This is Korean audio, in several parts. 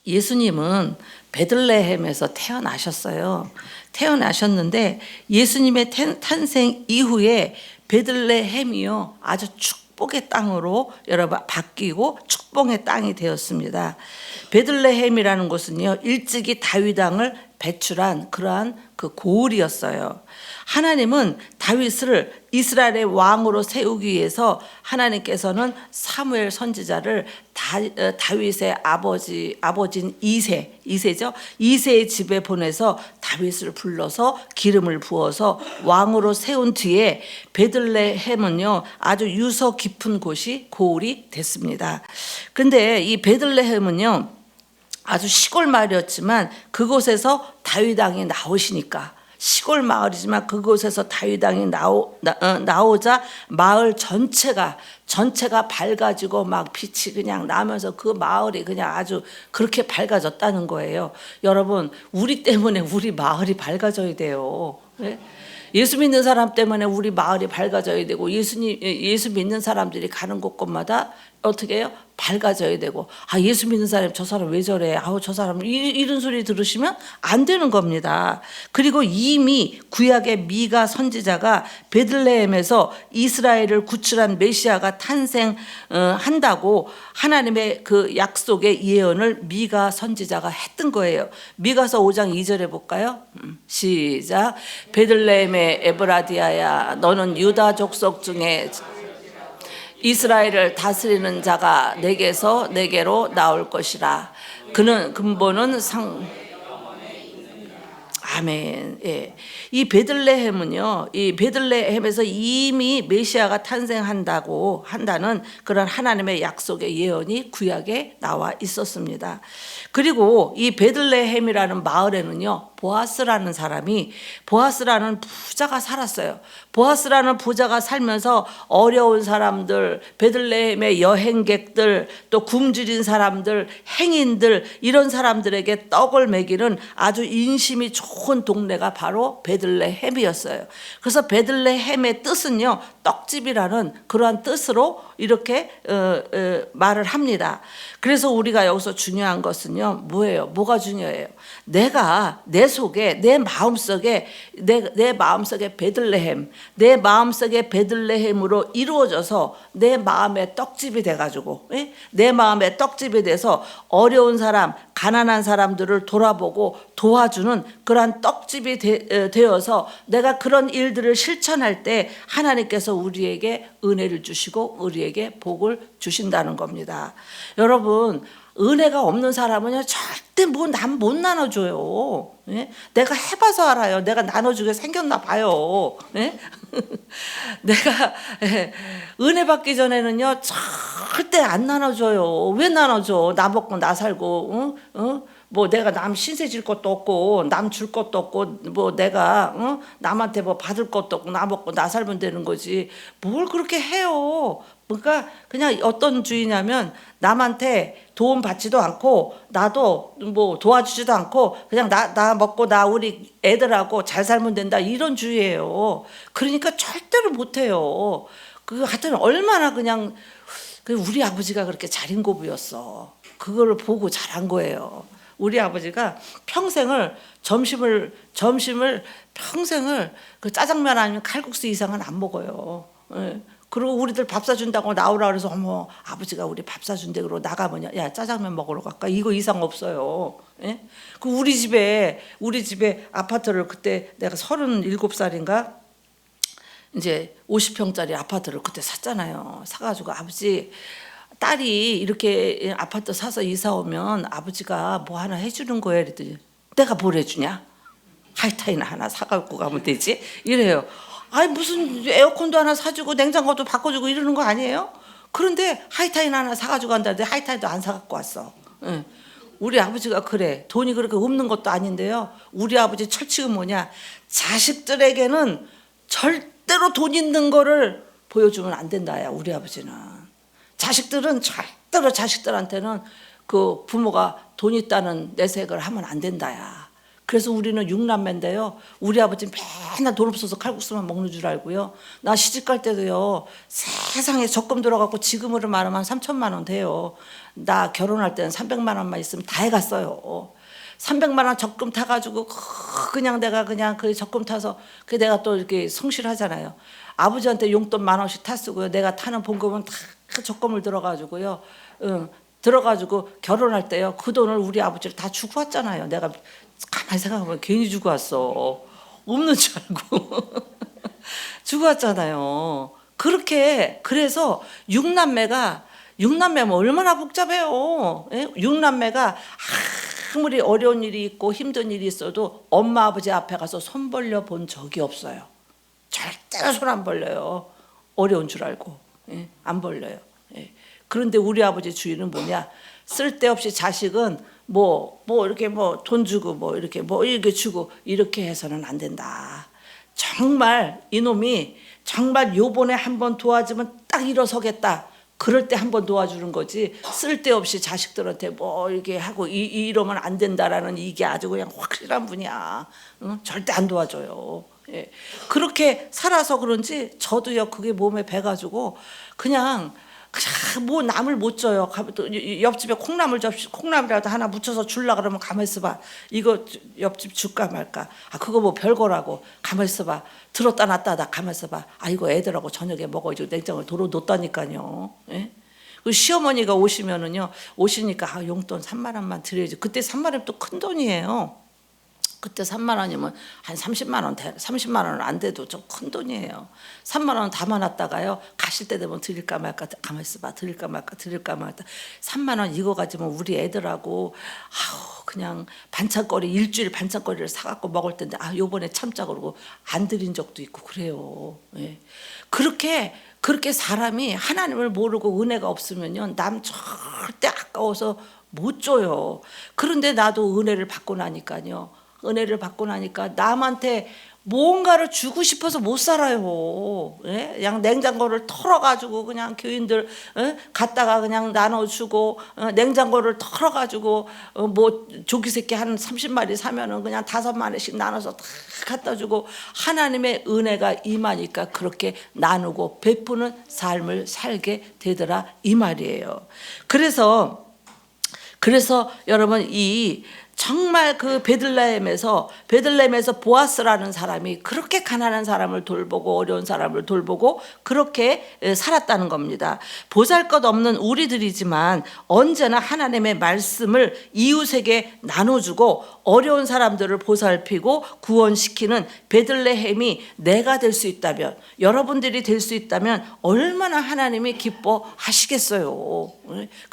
예수님은 베들레헴에서 태어나셨어요. 태어나셨는데 예수님의 탄생 이후에 베들레헴이요 아주 축복의 땅으로 여러분 바뀌고 축복의 땅이 되었습니다. 베들레헴이라는 곳은요 일찍이 다윗 왕을 배출한 그러한 그 고을이었어요. 하나님은 다윗을 이스라엘의 왕으로 세우기 위해서 하나님께서는 사무엘 선지자를 다윗의 아버지인 이새죠. 이새의 집에 보내서 다윗을 불러서 기름을 부어서 왕으로 세운 뒤에 베들레헴은요 아주 유서 깊은 곳이 고을이 됐습니다. 근데 이 베들레헴은요 아주 시골 마을이었지만 그곳에서 다윗 왕이 나오시니까 시골 마을이지만 그곳에서 다윗 왕이 나오자 마을 전체가 밝아지고 막 빛이 그냥 나면서 그 마을이 그냥 아주 그렇게 밝아졌다는 거예요. 여러분 우리 때문에 우리 마을이 밝아져야 돼요. 네? 예수 믿는 사람 때문에 우리 마을이 밝아져야 되고 예수 믿는 사람들이 가는 곳곳마다 어떻게 해요? 밝아져야 되고 예수 믿는 사람 저 사람 왜 저래? 저 사람 이런 소리 들으시면 안 되는 겁니다. 그리고 이미 구약의 미가 선지자가 베들레헴에서 이스라엘을 구출한 메시아가 탄생한다고 하나님의 그 약속의 예언을 미가 선지자가 했던 거예요. 미가서 5장 2절에 볼까요? 시작. 베들레헴의 에브라디아야 너는 유다 족속 중에 이스라엘을 다스리는 자가 내게로 나올 것이라. 그는 근본은 아멘. 예. 이 베들레헴은요, 이 베들레헴에서 이미 메시아가 탄생한다는 그런 하나님의 약속의 예언이 구약에 나와 있었습니다. 그리고 이 베들레헴이라는 마을에는요, 보아스라는 부자가 살았어요. 보아스라는 부자가 살면서 어려운 사람들, 베들레헴의 여행객들, 또 굶주린 사람들, 행인들 이런 사람들에게 떡을 먹이는 아주 인심이 좋은 동네가 바로 베들레헴이었어요. 그래서 베들레헴의 뜻은요 떡집이라는 그러한 뜻으로 이렇게 말을 합니다. 그래서 우리가 여기서 중요한 것은요 뭐예요? 뭐가 중요해요? 내가 내 속에 내 마음속에 내 마음속에 베들레헴, 내 마음속에 베들레헴으로 이루어져서 내 마음의 떡집이 돼가지고 내 마음의 떡집이 돼서 어려운 사람, 가난한 사람들을 돌아보고 도와주는 그러한 떡집이 되어서 내가 그런 일들을 실천할 때 하나님께서 우리에게 은혜를 주시고 우리에게 복을 주신다는 겁니다. 여러분 은혜가 없는 사람은요 절대 남 못 나눠줘요. 예? 내가 해봐서 알아요. 내가 나눠주게 생겼나 봐요. 예? 내가 은혜 받기 전에는요 절대 안 나눠줘요. 왜 나눠줘? 나 먹고 나 살고 뭐 내가 남 신세 질 것도 없고 남 줄 것도 없고 뭐 내가 남한테 뭐 받을 것도 없고 나 먹고 나 살면 되는 거지 뭘 그렇게 해요. 그러니까 그냥 어떤 주의냐면 남한테 도움 받지도 않고 나도 뭐 도와주지도 않고 그냥 나 먹고 나 우리 애들하고 잘 살면 된다 이런 주의예요. 그러니까 절대로 못해요. 하여튼 얼마나 그냥 우리 아버지가 그렇게 자린고비였어. 그거를 보고 자란 거예요. 우리 아버지가 평생을 점심을 평생을 그 짜장면 아니면 칼국수 이상은 안 먹어요. 예. 그리고 우리들 밥 사준다고 나오라 그래서 어머 아버지가 우리 밥 사준대 그러고 나가면 야 짜장면 먹으러 갈까 이거 이상 없어요. 예? 우리 집에 아파트를 그때 내가 37살인가 이제 50평짜리 아파트를 그때 샀잖아요. 사가지고 아버지 딸이 이렇게 아파트 사서 이사 오면 아버지가 뭐 하나 해주는 거야 그랬더니 내가 뭘 해주냐? 하이타이나 하나 사갖고 가면 되지? 이래요. 무슨 에어컨도 하나 사주고 냉장고도 바꿔주고 이러는 거 아니에요? 그런데 하이타이나 하나 사가지고 간다는데 하이타이도 안 사갖고 왔어. 응. 우리 아버지가 그래. 돈이 그렇게 없는 것도 아닌데요. 우리 아버지 철칙은 뭐냐? 자식들에게는 절대로 돈 있는 거를 보여주면 안 된다야. 우리 아버지는. 자식들은 절대로 자식들한테는 그 부모가 돈 있다는 내색을 하면 안 된다야. 그래서 우리는 육남매인데요. 우리 아버지 맨날 돈 없어서 칼국수만 먹는 줄 알고요. 나 시집갈 때도요. 세상에 적금 들어갖고 지금으로 말하면 한 3천만 원 돼요. 나 결혼할 때는 300만 원만 있으면 다 해갔어요. 300만 원 적금 타가지고 그냥 내가 그냥 그 적금 타서 그 내가 또 이렇게 성실하잖아요. 아버지한테 용돈 10,000원씩 타 쓰고요. 내가 타는 봉급은 다 적금을 들어가지고요. 들어가지고 결혼할 때요. 그 돈을 우리 아버지를 다 주고 왔잖아요. 내가 가만히 생각해보면 괜히 주고 왔어. 없는 줄 알고 주고 왔잖아요. 그렇게 그래서 육남매면 얼마나 복잡해요. 예? 육남매가 아무리 어려운 일이 있고 힘든 일이 있어도 엄마 아버지 앞에 가서 손 벌려 본 적이 없어요. 절대로 손 안 벌려요. 어려운 줄 알고. 예? 안 벌려요. 예. 그런데 우리 아버지 주의는 뭐냐? 쓸데없이 자식은 이렇게 돈 주고 이렇게 주고 이렇게 해서는 안 된다. 정말 이놈이 정말 요번에 한번 도와주면 딱 일어서겠다. 그럴 때 한번 도와주는 거지. 쓸데없이 자식들한테 이렇게 하고 이러면 안 된다라는 이게 아주 그냥 확실한 분이야. 응? 절대 안 도와줘요. 예. 그렇게 살아서 그런지 저도요 그게 몸에 배가지고 그냥 뭐 남을 못 줘요. 옆집에 콩나물이라도 하나 묻혀서 줄라 그러면 가만히 있어봐. 이거 옆집 줄까 말까. 그거 뭐 별거라고. 가만히 있어봐. 들었다 놨다 하다 가만히 있어봐. 이거 애들하고 저녁에 먹어야지. 냉장고에 도로 놓다니까요. 예? 그 시어머니가 오시니까 용돈 3만 원만 드려야지. 그때 3만 원 또 큰 돈이에요. 그때 3만 원이면 한 30만 원, 30만 원은 안 돼도 좀 큰 돈이에요. 3만 원 담아놨다가요. 가실 때 되면 드릴까 말까 가만히 있어봐. 드릴까 말까 3만 원 이거 가지면 우리 애들하고 그냥 반찬거리 일주일 반찬거리를 사갖고 먹을 텐데 요번에 참자 그러고 안 드린 적도 있고 그래요. 예. 그렇게 사람이 하나님을 모르고 은혜가 없으면요. 남 절대 아까워서 못 줘요. 그런데 나도 은혜를 받고 나니까 남한테 뭔가를 주고 싶어서 못 살아요. 예? 그냥 냉장고를 털어가지고 그냥 교인들 갖다가 그냥 나눠주고 냉장고를 털어가지고 조기 새끼 한 30마리 사면은 그냥 5마리씩 나눠서 다 갖다 주고 하나님의 은혜가 임하니까 그렇게 나누고 베푸는 삶을 살게 되더라 이 말이에요. 그래서 여러분 정말 그 베들레헴에서 보아스라는 사람이 그렇게 가난한 사람을 돌보고 어려운 사람을 돌보고 그렇게 살았다는 겁니다. 보잘것없는 우리들이지만 언제나 하나님의 말씀을 이웃에게 나눠주고 어려운 사람들을 보살피고 구원시키는 베들레헴이 내가 될 수 있다면, 여러분들이 될 수 있다면 얼마나 하나님이 기뻐하시겠어요.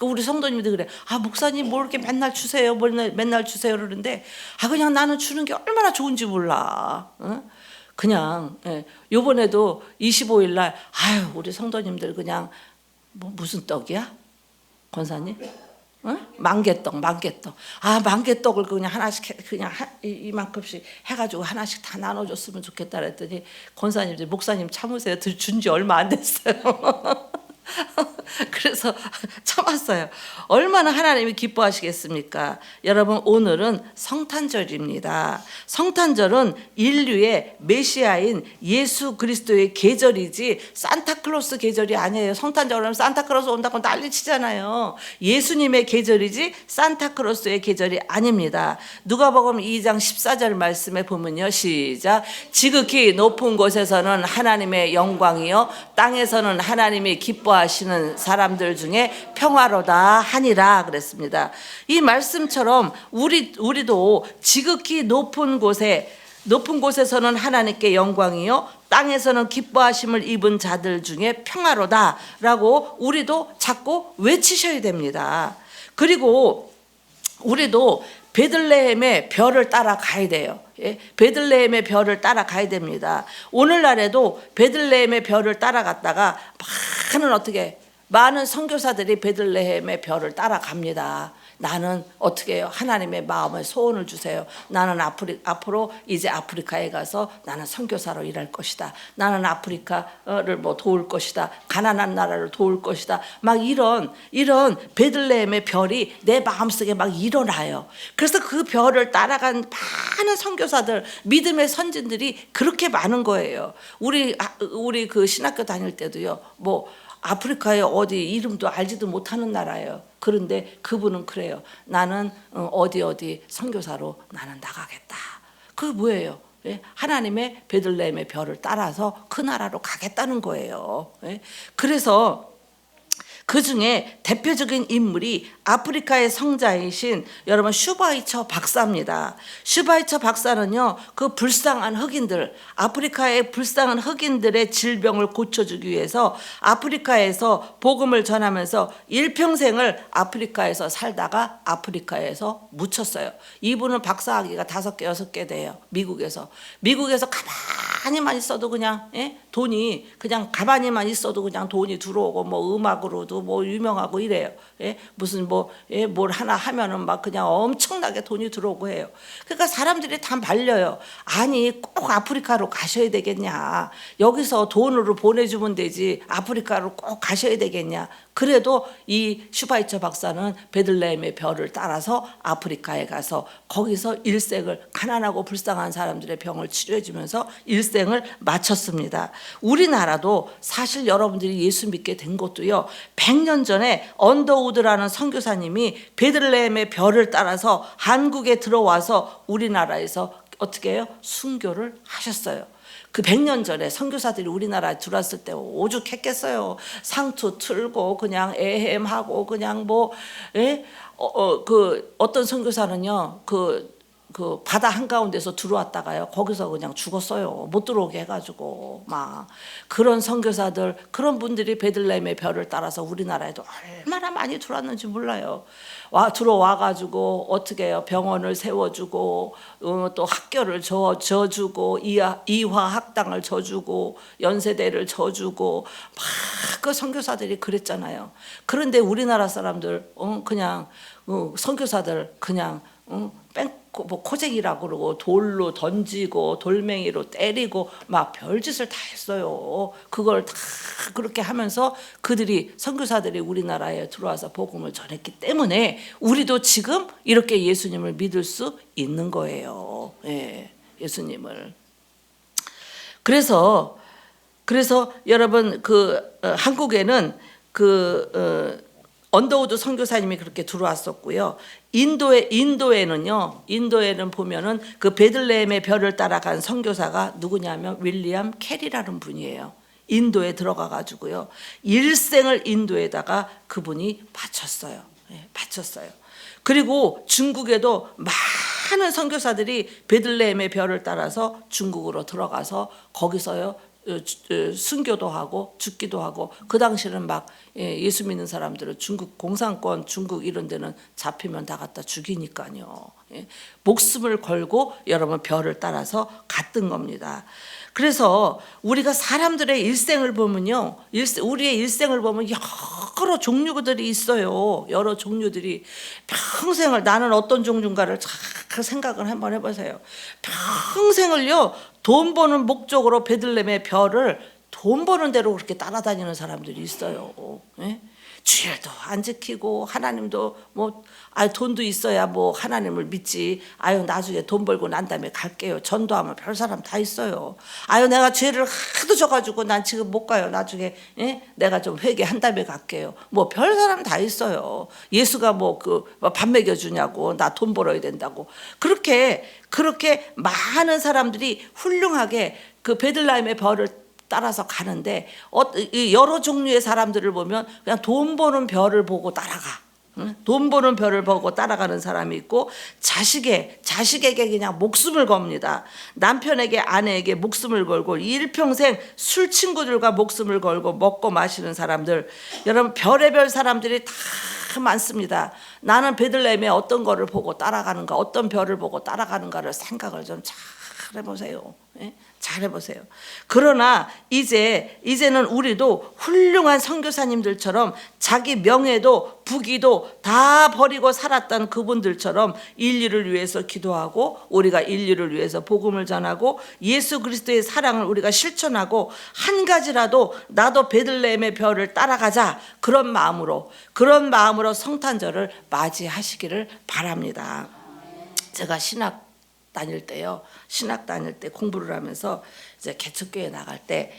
우리 성도님들 그래. 목사님 뭐 이렇게 맨날 주세요. 맨날 주세요 그러는데 그냥 나는 주는 게 얼마나 좋은지 몰라. 그냥 요번에도 25일 날 우리 성도님들 그냥 무슨 떡이야? 권사님? 만개떡. 만개떡을 그냥 하나씩 그냥 이만큼씩 해가지고 하나씩 다 나눠줬으면 좋겠다 그랬더니 권사님들 목사님 참으세요. 준 지 얼마 안 됐어요. 그래서 참았어요. 얼마나 하나님이 기뻐하시겠습니까? 여러분 오늘은 성탄절입니다. 성탄절은 인류의 메시아인 예수 그리스도의 계절이지 산타클로스 계절이 아니에요. 성탄절은 산타클로스 온다고 난리치잖아요. 예수님의 계절이지 산타클로스의 계절이 아닙니다. 누가복음 2장 14절 말씀에 보면요. 시작. 지극히 높은 곳에서는 하나님의 영광이요 땅에서는 하나님이 기뻐하시는 사람들 중에 평화로다 하니라 그랬습니다. 이 말씀처럼 우리도 지극히 높은 곳에서는 하나님께 영광이요 땅에서는 기뻐하심을 입은 자들 중에 평화로다라고 우리도 자꾸 외치셔야 됩니다. 그리고 우리도 베들레헴의 별을 따라가야 돼요. 베들레헴의 별을 따라가야 됩니다. 오늘날에도 베들레헴의 별을 따라갔다가 많은 선교사들이 베들레헴의 별을 따라갑니다. 나는 어떻게 해요? 하나님의 마음에 소원을 주세요. 나는 앞으로 이제 아프리카에 가서 나는 선교사로 일할 것이다. 나는 아프리카를 뭐 도울 것이다. 가난한 나라를 도울 것이다. 막 이런 베들레헴의 별이 내 마음속에 막 일어나요. 그래서 그 별을 따라간 많은 선교사들, 믿음의 선진들이 그렇게 많은 거예요. 우리 그 신학교 다닐 때도요. 뭐 아프리카에 어디 이름도 알지도 못하는 나라예요. 그런데 그분은 그래요. 나는 어디 선교사로 나는 나가겠다. 그게 뭐예요? 예? 하나님의 베들레헴의 별을 따라서 그 나라로 가겠다는 거예요. 예? 그래서 그 중에 대표적인 인물이 아프리카의 성자이신 여러분 슈바이처 박사입니다. 슈바이처 박사는요, 그 불쌍한 흑인들, 아프리카의 불쌍한 흑인들의 질병을 고쳐주기 위해서 아프리카에서 복음을 전하면서 일평생을 아프리카에서 살다가 아프리카에서 묻혔어요. 이분은 박사학위가 5개, 6개 돼요. 미국에서 가만히만 있어도 그냥 돈이 그냥 가만히만 있어도 그냥 돈이 들어오고 뭐 음악으로도 뭐 유명하고 이래요. 무슨 뭘 하나 하면은 막 그냥 엄청나게 돈이 들어오고 해요. 그러니까 사람들이 다 말려요. 아니 꼭 아프리카로 가셔야 되겠냐? 여기서 돈으로 보내주면 되지 아프리카로 꼭 가셔야 되겠냐? 그래도 이 슈바이처 박사는 베들레헴의 별을 따라서 아프리카에 가서 거기서 일생을 가난하고 불쌍한 사람들의 병을 치료해주면서 일생을 마쳤습니다. 우리나라도 사실 여러분들이 예수 믿게 된 것도요, 100년 전에 언더우드라는 선교사님이 베들레헴의 별을 따라서 한국에 들어와서 우리나라에서 어떻게 해요? 순교를 하셨어요. 그 100년 전에 선교사들이 우리나라에 들어왔을 때 오죽했겠어요. 상투 틀고 그냥 애헴하고 그냥 그 어떤 선교사는요, 그 바다 한가운데서 들어왔다가요, 거기서 그냥 죽었어요. 못 들어오게 해가지고. 막 그런 선교사들, 그런 분들이 베들레헴의 별을 따라서 우리나라에도 얼마나 많이 들어왔는지 몰라요. 들어와가지고 어떻게 해요? 병원을 세워주고 또 학교를 져주고 이화 학당을 져주고 연세대를 져주고 막 그 선교사들이 그랬잖아요. 그런데 우리나라 사람들 그냥 선교사들 그냥 코쟁이라고 그러고 돌로 던지고 돌멩이로 때리고 막 별짓을 다 했어요. 그걸 다 그렇게 하면서 선교사들이 우리나라에 들어와서 복음을 전했기 때문에 우리도 지금 이렇게 예수님을 믿을 수 있는 거예요. 예수님을. 그래서 여러분 한국에는 언더우드 선교사님이 그렇게 들어왔었고요. 인도에는 보면은 그 베들레헴의 별을 따라간 선교사가 누구냐면 윌리엄 캐리라는 분이에요. 인도에 들어가 가지고요, 일생을 인도에다가 그분이 바쳤어요. 바쳤어요. 그리고 중국에도 많은 선교사들이 베들레헴의 별을 따라서 중국으로 들어가서 거기서요 순교도 하고 죽기도 하고, 그 당시에는 막 예수 믿는 사람들은 중국 공산권, 중국 이런 데는 잡히면 다 갖다 죽이니까요. 목숨을 걸고 여러분 별을 따라서 갔던 겁니다. 그래서 우리가 사람들의 일생을 보면요, 우리의 일생을 보면 여러 종류들이 있어요. 여러 종류들이. 평생을 나는 어떤 종류인가를 잘 생각을 한번 해보세요. 평생을요 돈 버는 목적으로 베들레헴의 별을 돈 버는 대로 그렇게 따라다니는 사람들이 있어요. 주일도 안 지키고 하나님도 돈도 있어야 하나님을 믿지. 나중에 돈 벌고 난 다음에 갈게요. 전도하면 별 사람 다 있어요. 내가 죄를 하도 져가지고 난 지금 못 가요. 나중에 내가 좀 회개한 다음에 갈게요. 별 사람 다 있어요. 예수가 밥 먹여주냐고, 나 돈 벌어야 된다고. 그렇게 많은 사람들이 훌륭하게 그 베들레헴의 별을 따라서 가는데, 여러 종류의 사람들을 보면 그냥 돈 버는 별을 보고 따라가. 돈 버는 별을 보고 따라가는 사람이 있고, 자식에게 그냥 목숨을 겁니다. 남편에게, 아내에게 목숨을 걸고 일평생 술 친구들과 목숨을 걸고 먹고 마시는 사람들, 여러분 별의별 사람들이 다 많습니다. 나는 베들레헴에 어떤 거를 보고 따라가는가, 어떤 별을 보고 따라가는가를 생각을 좀 잘 잘해보세요. 예? 잘해보세요. 그러나 이제는 우리도 훌륭한 선교사님들처럼 자기 명예도 부귀도 다 버리고 살았던 그분들처럼 인류를 위해서 기도하고 우리가 인류를 위해서 복음을 전하고 예수 그리스도의 사랑을 우리가 실천하고 한 가지라도 나도 베들레헴의 별을 따라가자, 그런 마음으로 성탄절을 맞이하시기를 바랍니다. 제가 신학 다닐 때 공부를 하면서 이제 개척교회 나갈 때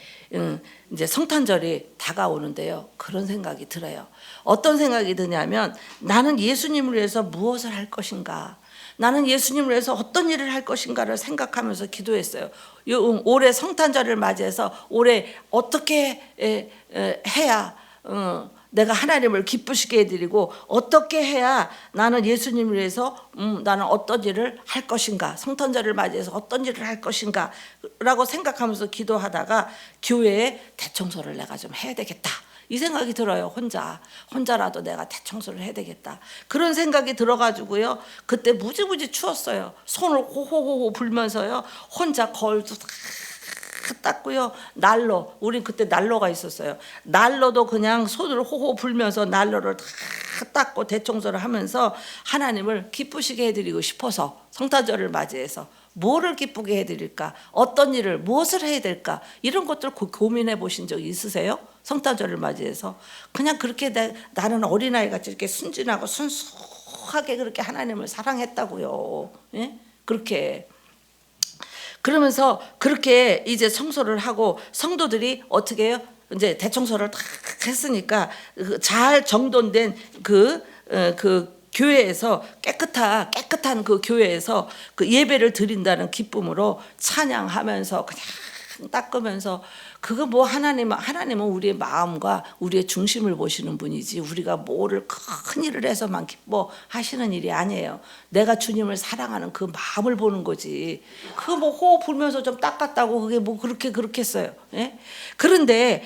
이제 성탄절이 다가오는데요. 그런 생각이 들어요. 어떤 생각이 드냐면, 나는 예수님을 위해서 무엇을 할 것인가? 나는 예수님을 위해서 어떤 일을 할 것인가를 생각하면서 기도했어요. 올해 성탄절을 맞이해서 올해 어떻게 해야 내가 하나님을 기쁘시게 해드리고, 어떻게 해야 나는 예수님을 위해서 나는 어떤 일을 할 것인가, 성탄절을 맞이해서 어떤 일을 할 것인가 라고 생각하면서 기도하다가 교회에 대청소를 내가 좀 해야 되겠다, 이 생각이 들어요. 혼자라도 내가 대청소를 해야 되겠다, 그런 생각이 들어가지고요. 그때 무지무지 추웠어요. 손을 호호호호 불면서요, 혼자 거울도 닦고요. 난로, 우린 그때 난로가 있었어요. 난로도 그냥 손을 호호 불면서 난로를 다 닦고 대청소를 하면서 하나님을 기쁘시게 해드리고 싶어서 성탄절을 맞이해서 뭐를 기쁘게 해드릴까, 어떤 일을, 무엇을 해야 될까, 이런 것들 고민해 보신 적 있으세요? 성탄절을 맞이해서 그냥 그렇게 나는 어린아이같이 이렇게 순진하고 순수하게 그렇게 하나님을 사랑했다고요. 예? 그렇게. 그러면서 그렇게 이제 청소를 하고 성도들이 어떻게 해요? 이제 대청소를 다 했으니까 잘 정돈된 그 교회에서 깨끗한 그 교회에서 그 예배를 드린다는 기쁨으로 찬양하면서 그냥 닦으면서, 그거 뭐 하나님은 우리의 마음과 우리의 중심을 보시는 분이지, 우리가 뭐를 큰 일을 해서만 기뻐하시는 일이 아니에요. 내가 주님을 사랑하는 그 마음을 보는 거지. 그거 뭐 호흡 불면서 좀 닦았다고 그게 뭐 그렇게 했어요. 예? 그런데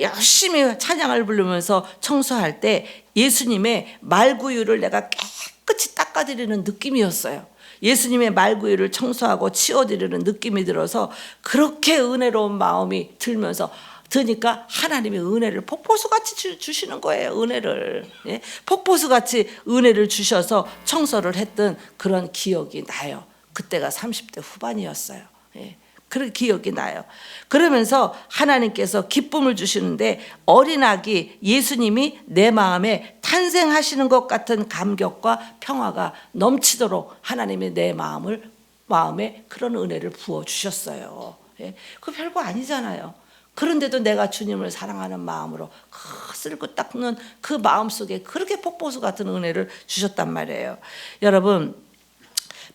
열심히 찬양을 부르면서 청소할 때 예수님의 말구유를 내가 깨끗이 닦아드리는 느낌이었어요. 예수님의 말구유를 청소하고 치워드리는 느낌이 들어서 그렇게 은혜로운 마음이 드니까 하나님이 은혜를 폭포수같이 주시는 거예요. 은혜를. 예? 폭포수같이 은혜를 주셔서 청소를 했던 그런 기억이 나요. 그때가 30대 후반이었어요. 예. 그런 기억이 나요. 그러면서 하나님께서 기쁨을 주시는데, 어린아기 예수님이 내 마음에 탄생하시는 것 같은 감격과 평화가 넘치도록 하나님이 내 마음에 그런 은혜를 부어주셨어요. 예? 그 별거 아니잖아요. 그런데도 내가 주님을 사랑하는 마음으로 쓸고 닦는 그 마음속에 그렇게 폭포수 같은 은혜를 주셨단 말이에요. 여러분,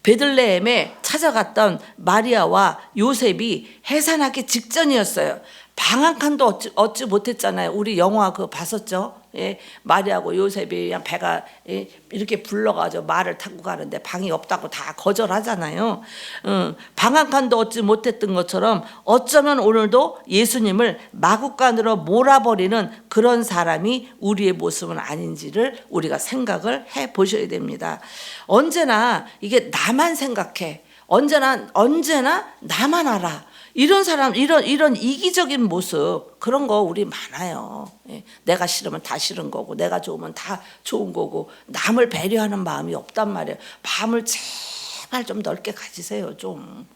베들레헴에 찾아갔던 마리아와 요셉이 해산하기 직전이었어요. 방 한 칸도 얻지 못했잖아요. 우리 영화 그거 봤었죠? 예, 마리아하고 요셉이 그냥 배가 이렇게 불러가지고 말을 타고 가는데 방이 없다고 다 거절하잖아요. 방 한 칸도 얻지 못했던 것처럼 어쩌면 오늘도 예수님을 마구간으로 몰아버리는 그런 사람이 우리의 모습은 아닌지를 우리가 생각을 해 보셔야 됩니다. 언제나 이게 나만 생각해, 언제나 나만 알아, 이런 사람, 이런 이기적인 모습, 그런 거 우리 많아요. 내가 싫으면 다 싫은 거고, 내가 좋으면 다 좋은 거고, 남을 배려하는 마음이 없단 말이에요. 마음을 제발 좀 넓게 가지세요, 좀.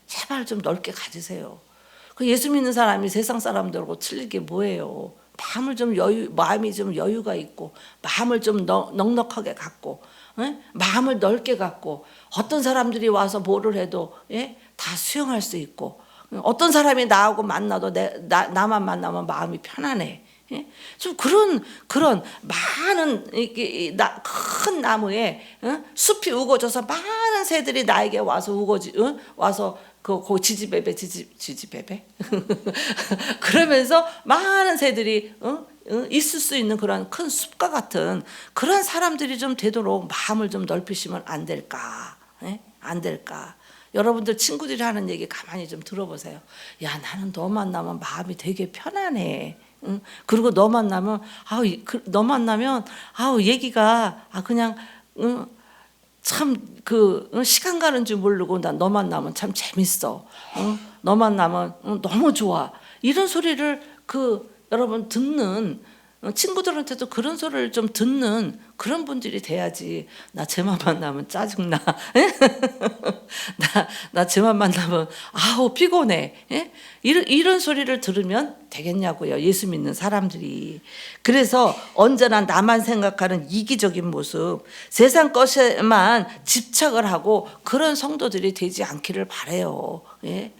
제발 좀 넓게 가지세요. 그 예수 믿는 사람이 세상 사람들하고 틀릴 게 뭐예요? 마음이 좀 여유가 있고, 마음을 좀 넉넉하게 갖고, 마음을 넓게 갖고, 어떤 사람들이 와서 뭐를 해도 다 수용할 수 있고, 어떤 사람이 나하고 만나도 나만 만나면 마음이 편안해. 좀 그런 많은 큰 나무에 숲이 우거져서 많은 새들이 나에게 와서 와서 그 지지배배 그러면서 많은 새들이 있을 수 있는 그런 큰 숲과 같은 그런 사람들이 좀 되도록 마음을 좀 넓히시면 안 될까? 안 될까? 여러분들 친구들이 하는 얘기 가만히 좀 들어보세요. 야, 나는 너 만나면 마음이 되게 편안해. 그리고 너 만나면 얘기가 그냥 참 시간 가는 줄 모르고 나 너 만나면 참 재밌어. 너 만나면 너무 좋아. 이런 소리를 여러분 듣는 친구들한테도 그런 소리를 좀 듣는 그런 분들이 돼야지. 나 쟤만 만나면 짜증나. 나 쟤만 만나면 아우 피곤해. 예? 이런 소리를 들으면 되겠냐고요. 예수 믿는 사람들이. 그래서 언제나 나만 생각하는 이기적인 모습, 세상 것에만 집착을 하고 그런 성도들이 되지 않기를 바라요. 예?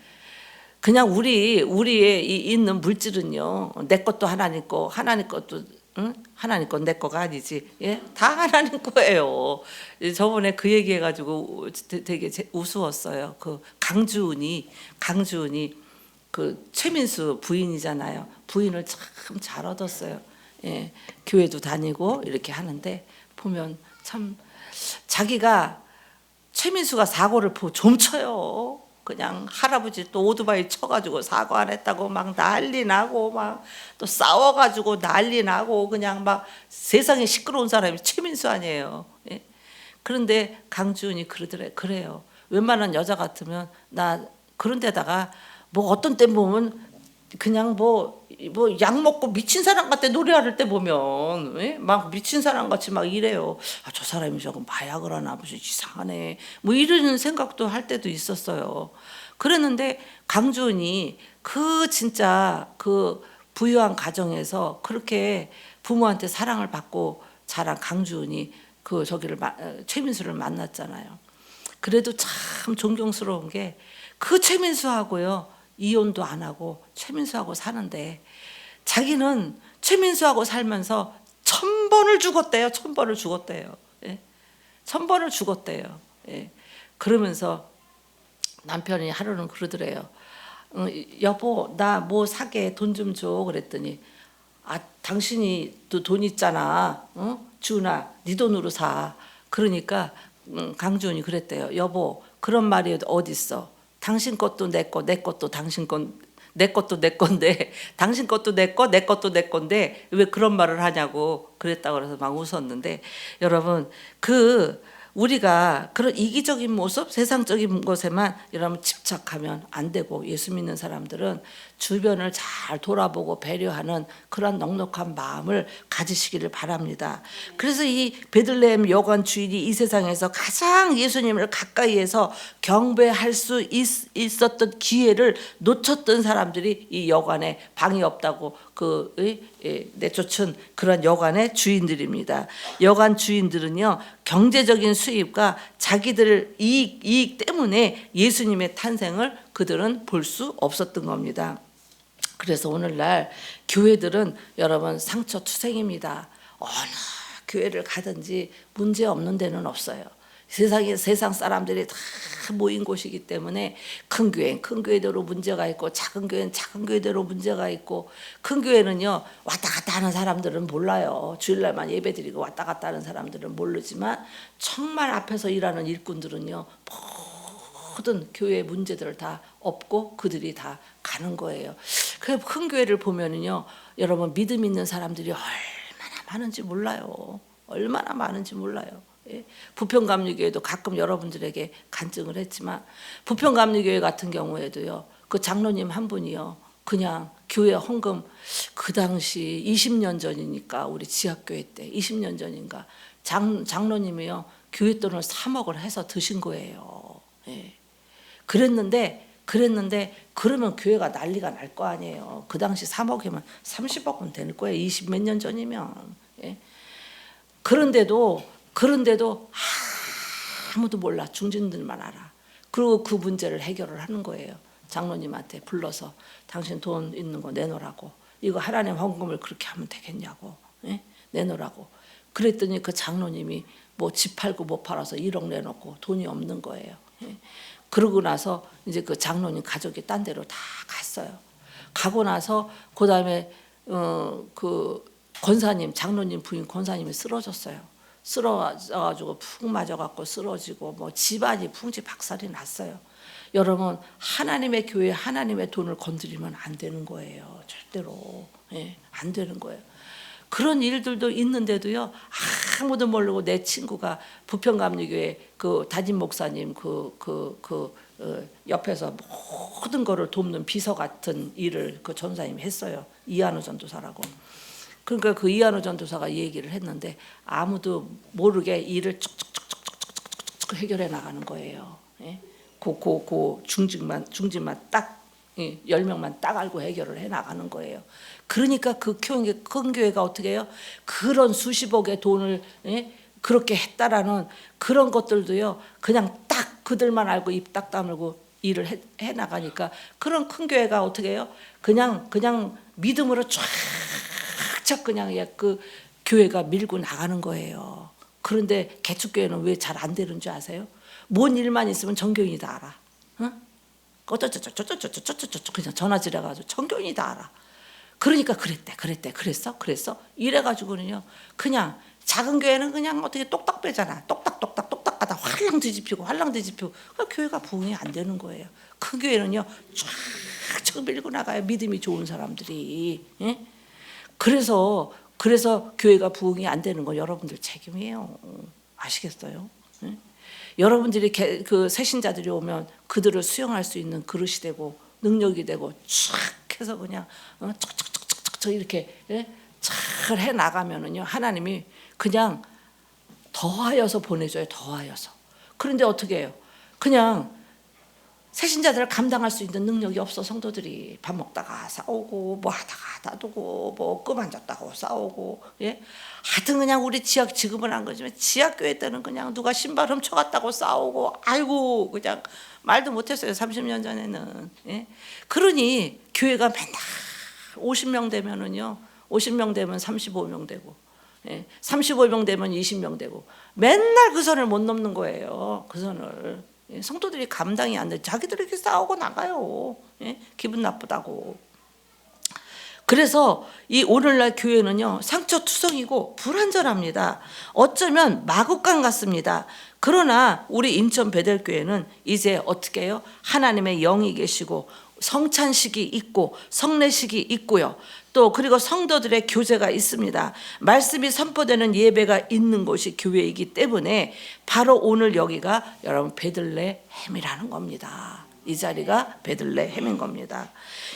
그냥 우리의 있는 물질은요, 내 것도 하나님 거, 하나님 것도 하나님 건 내 거가 아니지. 예? 다 하나님 거예요. 저번에 그 얘기해가지고 되게 우스웠어요. 강주은이 최민수 부인이잖아요. 부인을 참 잘 얻었어요. 예, 교회도 다니고 이렇게 하는데 보면 참 자기가 최민수가 사고를 좀 쳐요. 그냥 할아버지 또 오토바이 쳐가지고 사고 안 했다고 막 난리 나고 막 또 싸워가지고 난리 나고 그냥 막 세상에 시끄러운 사람이 최민수 아니에요. 예? 그런데 강주은이 그래요. 웬만한 여자 같으면 나 그런 데다가 뭐 어떤 때 보면 그냥 뭐 약 먹고 미친 사람 같아. 노래할 때 보면 예? 막 미친 사람 같이 막 이래요. 저 사람이 저거 마약을 하나 무슨 이상하네. 뭐 이런 생각도 할 때도 있었어요. 그랬는데 강주은이 진짜 부유한 가정에서 그렇게 부모한테 사랑을 받고 자란 강주은이 최민수를 만났잖아요. 그래도 참 존경스러운 게 최민수하고요 이혼도 안 하고 최민수하고 사는데 자기는 최민수하고 살면서 1000번을 죽었대요. 1000번을 죽었대요. 예? 1000번을 죽었대요. 예? 그러면서 남편이 하루는 그러더래요. 여보 나 뭐 사게 돈 좀 줘. 그랬더니 당신이 또 돈 있잖아. 주은아 네 돈으로 사. 그러니까 강주은이 그랬대요. 여보 그런 말이 어디 있어. 당신 것도 내 거, 내 것도 당신 건, 내 것도 내 건데 당신 것도 내 거, 내 것도 내 건데 왜 그런 말을 하냐고 그랬다고 그래서 막 웃었는데 여러분 우리가 그런 이기적인 모습, 세상적인 것에만 여러분 집착하면 안 되고 예수 믿는 사람들은 주변을 잘 돌아보고 배려하는 그런 넉넉한 마음을 가지시기를 바랍니다. 그래서 이 베들레헴 여관 주인이 이 세상에서 가장 예수님을 가까이에서 경배할 수 있었던 기회를 놓쳤던 사람들이 이 여관에 방이 없다고 내쫓은 그런 여관의 주인들입니다. 여관 주인들은요 경제적인 수입과 자기들 이익 때문에 예수님의 탄생을 그들은 볼 수 없었던 겁니다. 그래서 오늘날 교회들은 여러분 상처투생입니다. 어느 교회를 가든지 문제 없는 데는 없어요. 세상 사람들이 다 모인 곳이기 때문에 큰 교회는 큰 교회대로 문제가 있고 작은 교회는 작은 교회대로 문제가 있고 큰 교회는요 왔다 갔다 하는 사람들은 몰라요. 주일날만 예배드리고 왔다 갔다 하는 사람들은 모르지만 정말 앞에서 일하는 일꾼들은요 모든 교회의 문제들을 다 업고 그들이 다 가는 거예요. 그 큰 교회를 보면은요 여러분 믿음 있는 사람들이 얼마나 많은지 몰라요. 얼마나 많은지 몰라요. 예? 부평감리교회도 가끔 여러분들에게 간증을 했지만 부평감리교회 같은 경우에도요 그 장로님 한 분이요 그냥 교회 헌금 그 당시 20년 전이니까 우리 지하교회 때 20년 전인가 장로님이요 교회 돈을 3억을 해서 드신 거예요. 예. 그랬는데 그러면 교회가 난리가 날 거 아니에요. 그 당시 3억이면 30억은 될 거예요. 20 몇 년 전이면. 예. 그런데도 아무도 몰라. 중진들만 알아. 그리고 그 문제를 해결을 하는 거예요. 장로님한테 불러서 당신 돈 있는 거 내놓으라고. 이거 하나님 헌금을 그렇게 하면 되겠냐고. 예? 내놓으라고. 그랬더니 그 장로님이 뭐 집 팔고 못 팔아서 1억 내놓고 돈이 없는 거예요. 예? 그러고 나서 이제 그 장로님 가족이 딴 데로 다 갔어요. 가고 나서 그다음에 그 권사님 장로님 부인 권사님이 쓰러졌어요. 쓰러져가지고 푹 맞아갖고 쓰러지고 뭐 집안이 풍지박살이 났어요. 여러분 하나님의 교회 하나님의 돈을 건드리면 안 되는 거예요. 절대로 안 되는 거예요. 그런 일들도 있는데도요, 아무도 모르고 내 친구가 부평감리교회 그 담임 목사님 옆에서 모든 거를 돕는 비서 같은 일을 그 전사님이 했어요. 이한우 전도사라고. 그러니까 그 이한우 전도사가 얘기를 했는데 아무도 모르게 일을 쭉쭉쭉쭉쭉쭉 해결해 나가는 거예요. 예? 그 중직만 딱 10명만 딱 알고 해결을 해 나가는 거예요. 그러니까 그 큰 교회가 어떻게 해요? 그런 수십억의 돈을 그렇게 했다라는 그런 것들도요, 그냥 딱 그들만 알고 입 딱 다물고 일을 해 나가니까 그런 큰 교회가 어떻게 해요? 그냥 믿음으로 쫙쫙 그냥 그 교회가 밀고 나가는 거예요. 그런데 개축교회는 왜 잘 안 되는 줄 아세요? 뭔 일만 있으면 정교인이 다 알아. 응? 어쩌저쩌저쩌저쩌저쩌저 그냥 전화질해가지고 정교인이 다 알아. 그러니까 그랬어 이래가지고는요, 그냥 작은 교회는 그냥 어떻게 똑딱 빼잖아. 똑딱하다 활랑 뒤집히고 그 교회가 부흥이 안 되는 거예요. 큰 교회는요 쫙쫙 밀고 나가요. 믿음이 좋은 사람들이. 예? 그래서 교회가 부흥이 안 되는 거 여러분들 책임이에요. 아시겠어요? 예? 여러분들이 그 새신자들이 오면 그들을 수용할 수 있는 그릇이 되고 능력이 되고 촥 해서 그냥 척척척척척 이렇게 잘 해 나가면은요, 하나님이 그냥 더하여서 보내줘요. 더하여서. 그런데 어떻게 해요? 그냥 새신자들을 감당할 수 있는 능력이 없어. 성도들이 밥 먹다가 싸우고 뭐 하다가 놔두고 뭐 끄만졌다고 싸우고. 예? 하여튼 그냥 우리 지금은 안 그러지만 지하교회 때는 그냥 누가 신발 훔쳐갔다고 싸우고, 아이고 그냥 말도 못했어요. 30년 전에는. 예? 그러니 교회가 맨날 50명 되면은요, 50명 되면 35명 되고, 35명 되면 20명 되고, 맨날 그 선을 못 넘는 거예요. 그 선을. 성도들이 감당이 안 돼. 자기들이 이렇게 싸우고 나가요. 기분 나쁘다고. 그래서 이 오늘날 교회는요, 상처투성이고 불완전합니다. 어쩌면 마구간 같습니다. 그러나 우리 인천 베델교회는 이제 어떻게 해요? 하나님의 영이 계시고 성찬식이 있고 성례식이 있고요. 또 그리고 성도들의 교제가 있습니다. 말씀이 선포되는 예배가 있는 곳이 교회이기 때문에 바로 오늘 여기가 여러분 베들레헴이라는 겁니다. 이 자리가 베들레헴인 겁니다.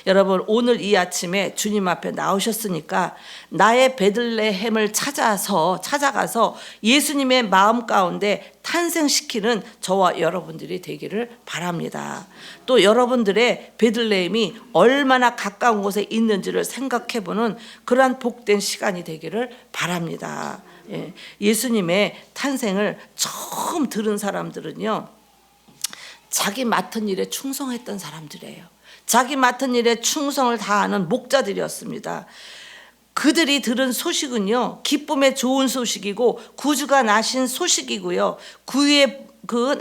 여러분 오늘 이 아침에 주님 앞에 나오셨으니까 나의 베들레헴을 찾아가서 예수님의 마음 가운데 탄생시키는 저와 여러분들이 되기를 바랍니다. 또 여러분들의 베들레헴이 얼마나 가까운 곳에 있는지를 생각해보는 그러한 복된 시간이 되기를 바랍니다. 예수님의 탄생을 처음 들은 사람들은요, 자기 맡은 일에 충성했던 사람들이에요. 자기 맡은 일에 충성을 다하는 목자들이었습니다. 그들이 들은 소식은요, 기쁨의 좋은 소식이고 구주가 나신 소식이고요, 구유에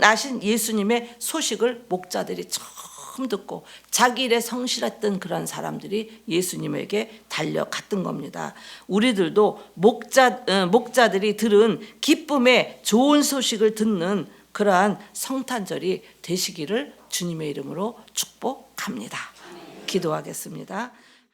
나신 예수님의 소식을 목자들이 처음 듣고 자기 일에 성실했던 그런 사람들이 예수님에게 달려갔던 겁니다. 우리들도 목자들이 들은 기쁨의 좋은 소식을 듣는 그러한 성탄절이 되시기를 주님의 이름으로 축복합니다. 기도하겠습니다.